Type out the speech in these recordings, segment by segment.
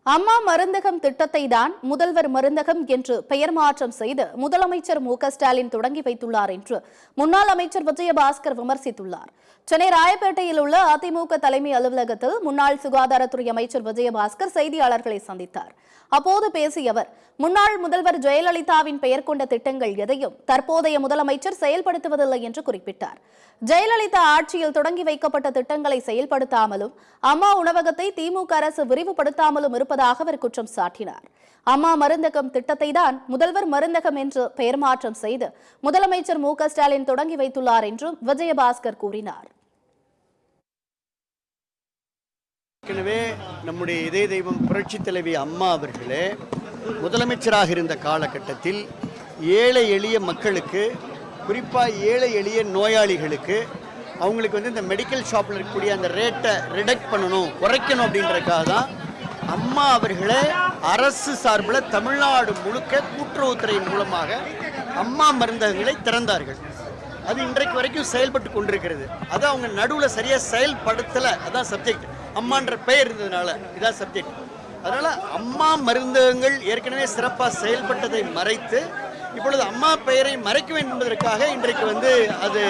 அம்மா மருந்தகம் திட்டத்தை தான் முதல்வர் மருந்தகம் என்று பெயர் மாற்றம் செய்து முதலமைச்சர் மு.க.ஸ்டாலின் தொடங்கி வைத்துள்ளார் என்று முன்னாள் அமைச்சர் விஜயபாஸ்கர் விமர்சித்துள்ளார். சென்னை ராயப்பேட்டையில் உள்ள அதிமுக தலைமை அலுவலகத்தில் முன்னாள் சுகாதாரத்துறை அமைச்சர் விஜயபாஸ்கர் செய்தியாளர்களை சந்தித்தார். அப்போது பேசிய அவர், முன்னாள் முதல்வர் ஜெயலலிதாவின் பெயர் கொண்ட திட்டங்கள் எதையும் தற்போதைய முதலமைச்சர் செயல்படுத்துவதில்லை என்று குறிப்பிட்டார். ஜெயலலிதா ஆட்சியில் தொடங்கி வைக்கப்பட்ட திட்டங்களை செயல்படுத்தாமலும் அம்மா உணவகத்தை திமுக அரசு விரிவுபடுத்தாமலும் இருப்பதாக அவர் குற்றம் சாட்டினார். அம்மா மருந்தகம் திட்டத்தை தான் முதல்வர் மருந்தகம் என்று பெயர் மாற்றம் செய்து முதலமைச்சர் மு.க.ஸ்டாலின் தொடங்கி வைத்துள்ளார் என்றும் விஜயபாஸ்கர் கூறினார். ஏற்கனவே நம்முடைய இதய தெய்வம் புரட்சி தலைவி அம்மா அவர்களே முதலமைச்சராக இருந்த காலகட்டத்தில் ஏழை எளிய மக்களுக்கு, குறிப்பாக ஏழை எளிய நோயாளிகளுக்கு அவங்களுக்கு இந்த மெடிக்கல் ஷாப்பில் இருக்கக்கூடிய அந்த ரேட்டை ரிடக்ட் பண்ணணும், குறைக்கணும் அப்படின்றதுக்காக தான் அம்மா அவர்களே அரசு சார்பில் தமிழ்நாடு முழுக்க கூட்டுறவுத்துறையின் மூலமாக அம்மா மருந்தகங்களை திறந்தார்கள். அது இன்றைக்கு வரைக்கும் செயல்பட்டு கொண்டிருக்கிறது. அது அவங்க நடுவில் சரியாக செயல்படுத்தலை. அதான் சப்ஜெக்ட். அம்மான்ற பெயர் இருந்ததுனால இதான் சப்ஜெக்ட். அதனால் அம்மா மருந்தகங்கள் ஏற்கனவே சிறப்பாக செயல்பட்டதை மறைத்து இப்பொழுது அம்மா பெயரை மறைக்க வேண்டும் என்பதற்காக இன்றைக்கு அது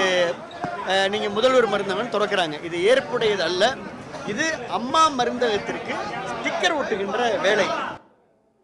நீங்கள் முதல்வர் மருந்தகம் திறக்கிறாங்க. இது ஏற்புடையது அல்ல. இது அம்மா மருந்தகத்திற்கு ஸ்டிக்கர் ஒட்டுகின்ற வேலை.